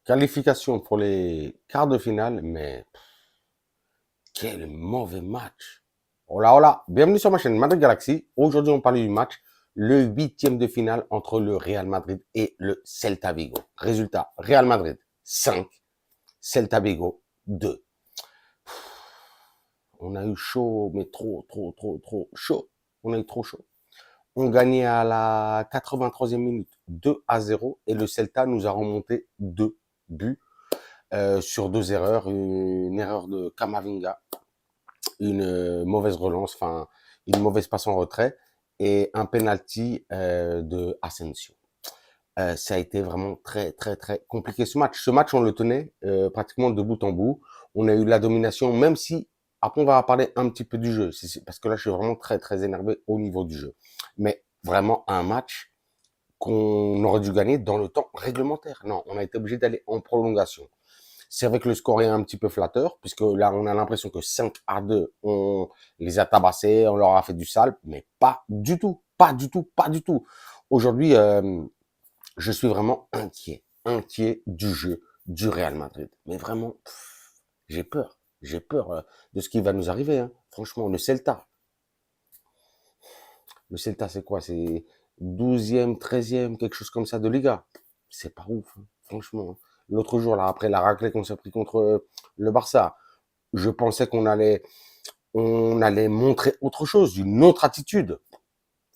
Qualification pour les quarts de finale, mais quel mauvais match. Hola, hola, bienvenue sur ma chaîne Madrid Galaxy. Aujourd'hui, on parle du match, le huitième de finale entre le Real Madrid et le Celta Vigo. Résultat, Real Madrid 5, Celta Vigo 2. On a eu chaud, mais trop chaud. On a eu trop chaud. On gagnait à la 83e minute 2-0 et le Celta nous a remonté 2 buts sur 2 erreurs. Une erreur de Camavinga, une mauvaise relance, enfin une mauvaise passe en retrait et un penalty de Asensio. Ça a été vraiment très compliqué ce match. Ce match, on le tenait pratiquement de bout en bout. On a eu la domination, même si après on va parler un petit peu du jeu, parce que là je suis vraiment très énervé au niveau du jeu. Mais vraiment un match qu'on aurait dû gagner dans le temps réglementaire. Non, on a été obligé d'aller en prolongation. C'est vrai que le score est un petit peu flatteur, puisque là, on a l'impression que 5-2, on les a tabassés, on leur a fait du sale, mais pas du tout, pas du tout. Aujourd'hui, je suis vraiment inquiet du jeu du Real Madrid. Mais vraiment, j'ai peur de ce qui va nous arriver. Hein. Franchement, le Celta, c'est quoi? C'est 12e, 13e, quelque chose comme ça de Liga. C'est pas ouf, hein, franchement. Hein. L'autre jour, là, après la raclée qu'on s'est pris contre le Barça, je pensais qu'on allait montrer autre chose, une autre attitude.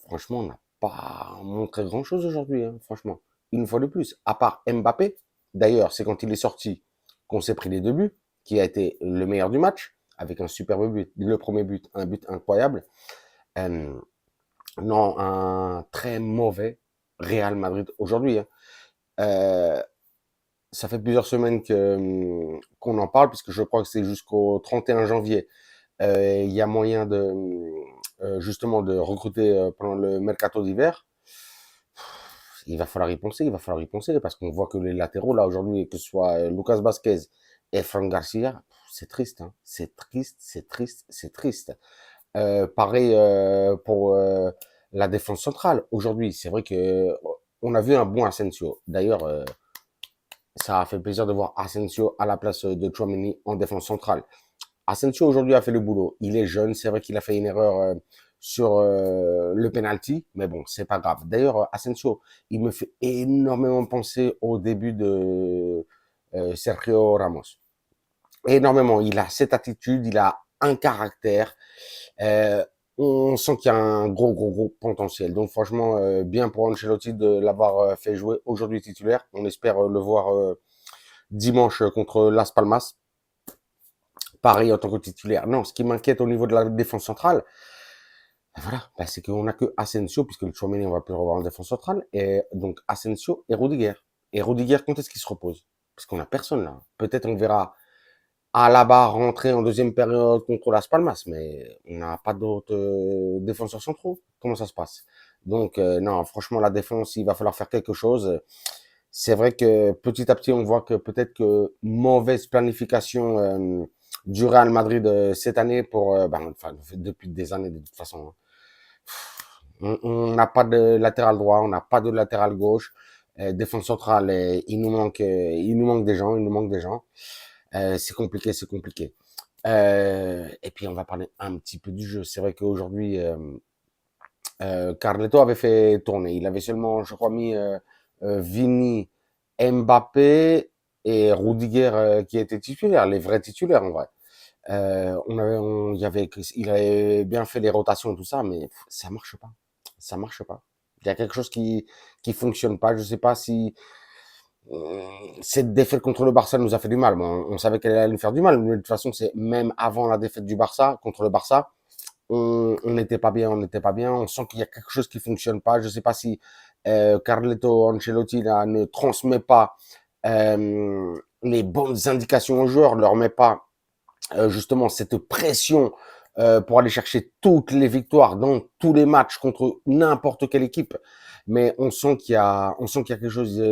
Franchement, on n'a pas montré grand-chose aujourd'hui, hein, franchement. Une fois de plus, à part Mbappé. D'ailleurs, c'est quand il est sorti qu'on s'est pris les 2 buts, qui a été le meilleur du match, avec un superbe but. Le premier but, un but incroyable. Euh, non, un très mauvais Real Madrid aujourd'hui. Hein. Euh, Ça fait plusieurs semaines qu'on en parle, puisque je crois que c'est jusqu'au 31 janvier. Il y a moyen de justement de recruter pendant le mercato d'hiver. Il va falloir y penser, parce qu'on voit que les latéraux, là, aujourd'hui, que ce soit Lucas Vasquez et Frank Garcia, c'est triste, hein. C'est triste. Pareil pour la défense centrale. Aujourd'hui, c'est vrai que on a vu un bon Asensio. D'ailleurs, ça a fait plaisir de voir Asensio à la place de Tchouaméni en défense centrale. Asensio aujourd'hui a fait le boulot. Il est jeune, c'est vrai qu'il a fait une erreur sur le penalty, mais bon, c'est pas grave. D'ailleurs, Asensio, il me fait énormément penser au début de Sergio Ramos. Énormément. Il a cette attitude, il a un caractère. Euh, on sent qu'il y a un gros potentiel. Donc franchement, bien pour Ancelotti de l'avoir fait jouer aujourd'hui titulaire. On espère le voir dimanche contre Las Palmas. Pareil en tant que titulaire. Non, ce qui m'inquiète au niveau de la défense centrale, voilà, bah, c'est qu'on n'a que Asensio, puisque le Tchouaméni, on va plus le revoir en défense centrale, et donc Asensio et Rudiger. Et Rudiger, quand est-ce qu'il se repose? Parce qu'on n'a personne là. Peut-être on verra Alaba rentrer en deuxième période contre Las Palmas, mais on n'a pas d'autres défenseurs centraux. Comment ça se passe? Donc non, franchement, la défense, il va falloir faire quelque chose. C'est vrai que petit à petit, on voit que peut-être que mauvaise planification du Real Madrid cette année pour, enfin, depuis des années de toute façon. Hein. On n'a pas de latéral droit, on n'a pas de latéral gauche. Défense centrale, il nous manque des gens, il nous manque des gens. C'est compliqué, c'est compliqué. Et puis on va parler un petit peu du jeu. C'est vrai qu'aujourd'hui, Carleto avait fait tourner. Il avait seulement, je crois, mis Vini, Mbappé et Rudiger qui étaient titulaires, les vrais titulaires en vrai. Il avait bien fait les rotations et tout ça, mais ça marche pas. Ça marche pas. Il y a quelque chose qui fonctionne pas. Je sais pas si cette défaite contre le Barça nous a fait du mal. Bon, on savait qu'elle allait nous faire du mal, mais de toute façon, c'est même avant la défaite du Barça contre le Barça, on n'était pas bien, on n'était pas bien. On sent qu'il y a quelque chose qui fonctionne pas. Je sais pas si Carleto Ancelotti là, ne transmet pas les bonnes indications aux joueurs, leur met pas justement cette pression pour aller chercher toutes les victoires dans tous les matchs contre n'importe quelle équipe. Mais on sent qu'il y a quelque chose,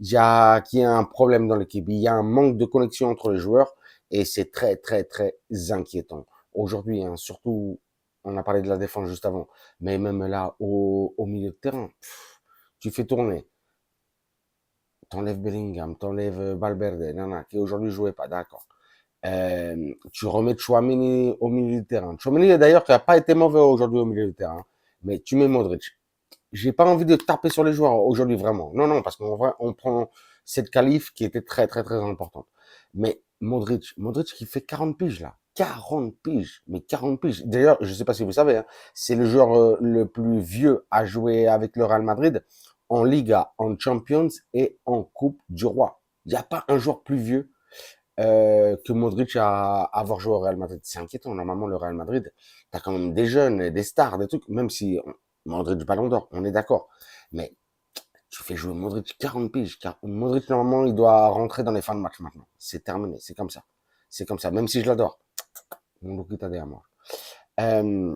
qu'il y a un problème dans l'équipe. Il y a un manque de connexion entre les joueurs et c'est très inquiétant. Aujourd'hui, hein, surtout, on a parlé de la défense juste avant, mais même là, au milieu de terrain, tu fais tourner t'enlèves Bellingham, t'enlèves Valverde, nana, qui aujourd'hui jouait pas, d'accord. Tu remets Chouameni au milieu du terrain. Chouameni, d'ailleurs, qui a pas été mauvais aujourd'hui au milieu du terrain, mais tu mets Modric. J'ai pas envie de taper sur les joueurs aujourd'hui, vraiment. Non, non, parce qu'en vrai, on prend cette qualif qui était très, très, très importante. Mais Modric qui fait 40 piges, là. 40 piges, mais 40 piges. D'ailleurs, je sais pas si vous savez, hein, c'est le joueur le plus vieux à jouer avec le Real Madrid en Liga, en Champions et en Coupe du Roi. Il n'y a pas un joueur plus vieux que Modric à avoir joué au Real Madrid. C'est inquiétant. Normalement, le Real Madrid, t'as quand même des jeunes, des stars, des trucs, même si Modric Ballon d'Or, on est d'accord. Mais tu fais jouer Modric 40 piges. Modric, normalement, il doit rentrer dans les fins de match maintenant. C'est terminé. C'est comme ça. C'est comme ça. Même si je l'adore. Mon Lukita de Amor. Euh,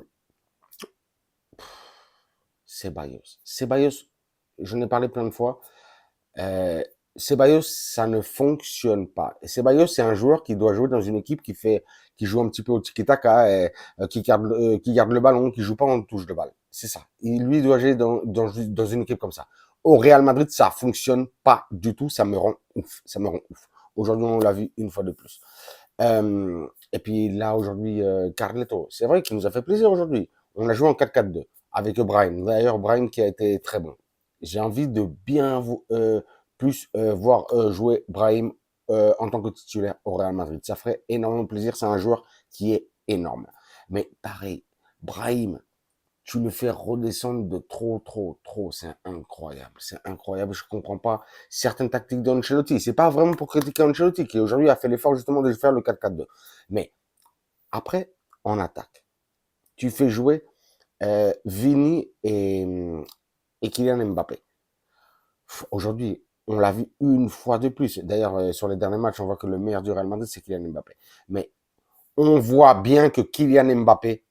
Ceballos. Ceballos, j'en ai parlé plein de fois. Euh, Ceballos, ça ne fonctionne pas. Et Ceballos, c'est un joueur qui doit jouer dans une équipe qui joue un petit peu au tiki-taka, qui garde le ballon, qui joue pas en touche de balle. C'est ça. Lui, il doit jouer dans une équipe comme ça. Au Real Madrid, ça fonctionne pas du tout. Ça me rend ouf. Ça me rend ouf. Aujourd'hui, on l'a vu une fois de plus. Et puis là, aujourd'hui, Carleto. C'est vrai qu'il nous a fait plaisir aujourd'hui. On a joué en 4-4-2 avec Brahim. D'ailleurs, Brahim qui a été très bon. J'ai envie de bien plus voir jouer Brahim en tant que titulaire au Real Madrid. Ça ferait énormément plaisir. C'est un joueur qui est énorme. Mais pareil, Brahim, tu le fais redescendre de trop, trop, trop. C'est incroyable. C'est incroyable. Je comprends pas certaines tactiques d'Ancelotti. C'est pas vraiment pour critiquer Ancelotti qui aujourd'hui a fait l'effort justement de faire le 4-4-2. Mais après, en attaque, tu fais jouer Vini et Kylian Mbappé. Aujourd'hui, on l'a vu une fois de plus. D'ailleurs, sur les derniers matchs, on voit que le meilleur du Real Madrid, c'est Kylian Mbappé. Mais on voit bien que Kylian Mbappé,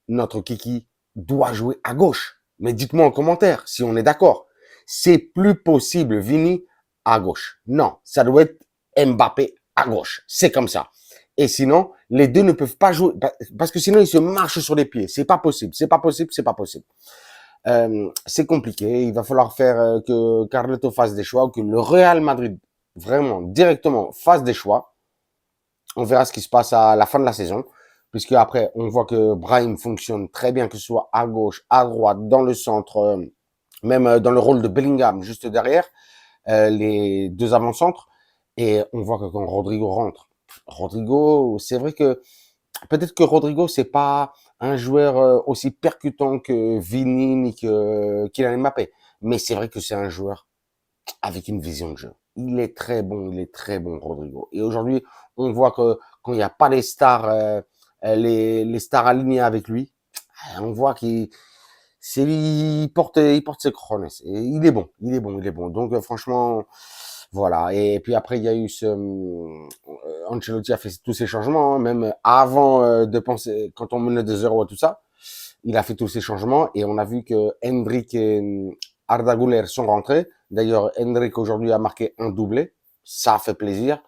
notre kiki, doit jouer à gauche. Mais dites-moi en commentaire si on est d'accord. C'est plus possible, Vini, à gauche. Non, ça doit être Mbappé à gauche. C'est comme ça. Et sinon, les deux ne peuvent pas jouer, parce que sinon ils se marchent sur les pieds. C'est pas possible, c'est pas possible, c'est pas possible. C'est compliqué. Il va falloir faire que Carleto fasse des choix, ou que le Real Madrid vraiment directement fasse des choix. On verra ce qui se passe à la fin de la saison, puisque après on voit que Brahim fonctionne très bien, que ce soit à gauche, à droite, dans le centre, même dans le rôle de Bellingham juste derrière les deux avant-centres. Et on voit que quand Rodrigo rentre, Rodrigo, c'est vrai que peut-être que Rodrigo, c'est pas un joueur aussi percutant que Vini ni que Kylian Mbappé. Mais c'est vrai que c'est un joueur avec une vision de jeu. Il est très bon, Rodrigo. Et aujourd'hui, on voit que quand il n'y a pas les stars, les stars alignées avec lui, on voit il porte ses cojones. Il est bon, il est bon, il est bon. Donc franchement, voilà. Et puis après, il y a eu Ancelotti a fait tous ces changements, hein, même avant de penser, quand on menait 2-0 et tout ça, il a fait tous ces changements et on a vu que Hendrik et Arda Güler sont rentrés. D'ailleurs, Hendrik aujourd'hui a marqué un doublé. Ça a fait plaisir.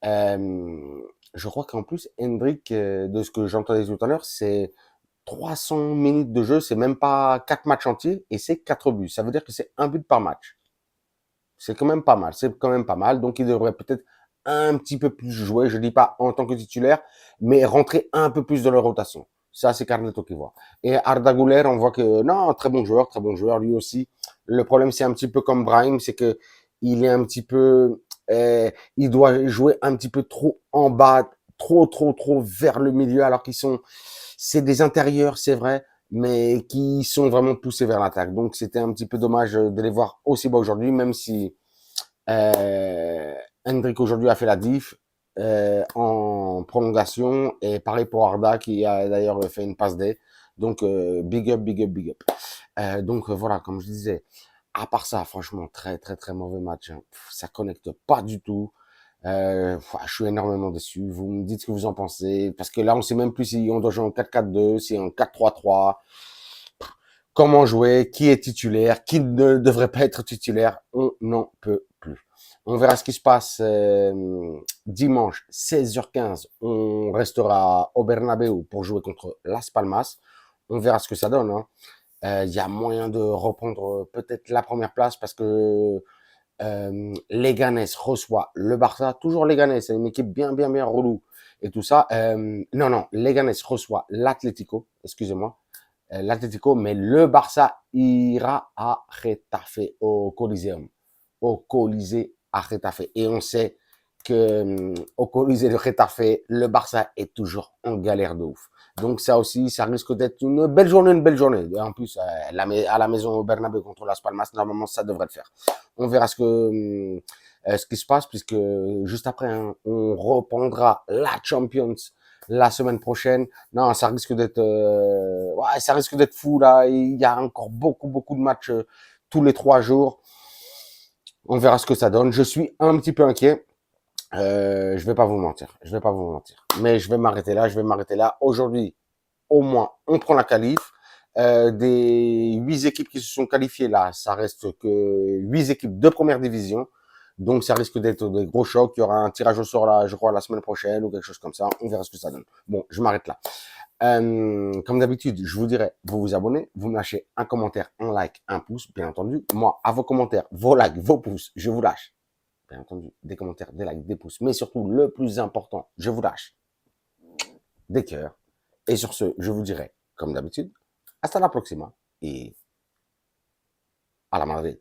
Je crois qu'en plus, Hendrik, de ce que j'entendais tout à l'heure, c'est 300 minutes de jeu, c'est même pas 4 matchs entiers et c'est 4 buts. Ça veut dire que c'est un but par match. C'est quand même pas mal, c'est quand même pas mal. Donc il devrait peut-être un petit peu plus jouer, je dis pas en tant que titulaire, mais rentrer un peu plus dans la rotation. Ça, c'est Carleto qui voit. Et Arda Güler, on voit que non, très bon joueur, lui aussi. Le problème, c'est un petit peu comme Brahim, c'est que il est un petit peu, il doit jouer un petit peu trop en bas, trop vers le milieu, alors c'est des intérieurs, c'est vrai, mais qui sont vraiment poussés vers l'attaque. Donc c'était un petit peu dommage de les voir aussi bas aujourd'hui, même si euh, Hendrik aujourd'hui a fait la diff en prolongation, et pareil pour Arda qui a d'ailleurs fait une passe D. Donc big up, big up, big up. Donc voilà, comme je disais, à part ça, franchement, très mauvais match. Hein. Ça connecte pas du tout. Je suis énormément déçu. Vous me dites ce que vous en pensez. Parce que là, on sait même plus si on doit jouer en 4-4-2, si en 4-3-3. Comment jouer, qui est titulaire, qui ne devrait pas être titulaire. On n'en peut plus. On verra ce qui se passe dimanche 16h15. On restera au Bernabéu pour jouer contre Las Palmas. On verra ce que ça donne. Hein. Il y a moyen de reprendre peut-être la première place parce que Leganés reçoit le Barça. Toujours Leganés, c'est une équipe bien relou et tout ça. Non, Leganés reçoit l'Atlético, excusez-moi. L'Atlético, mais le Barça ira à Getafe, au Coliseum. Au Colisée à Getafe. Et on sait que au Colisée de Getafe, le Barça est toujours en galère de ouf. Donc ça aussi, ça risque d'être une belle journée. Et en plus, à la maison au Bernabéu contre Las Palmas, normalement, ça devrait le faire. On verra ce qui se passe, puisque juste après, hein, on reprendra la Champions la semaine prochaine. Non, ça risque d'être, ouais, ça risque d'être fou là. Il y a encore beaucoup de matchs tous les 3 jours. On verra ce que ça donne. Je suis un petit peu inquiet. Je vais pas vous mentir. Mais je vais m'arrêter là. Aujourd'hui, au moins, on prend la qualif. Des 8 équipes qui se sont qualifiées là, ça reste que 8 équipes de première division. Donc, ça risque d'être des gros chocs. Il y aura un tirage au sort là, je crois, la semaine prochaine ou quelque chose comme ça. On verra ce que ça donne. Bon, je m'arrête là. Comme d'habitude, je vous dirais, vous vous abonnez, vous me lâchez un commentaire, un like, un pouce, bien entendu. Moi, à vos commentaires, vos likes, vos pouces, je vous lâche. Bien entendu, des commentaires, des likes, des pouces. Mais surtout, le plus important, je vous lâche des cœurs. Et sur ce, je vous dirai, comme d'habitude, hasta la próxima et à la Madrid.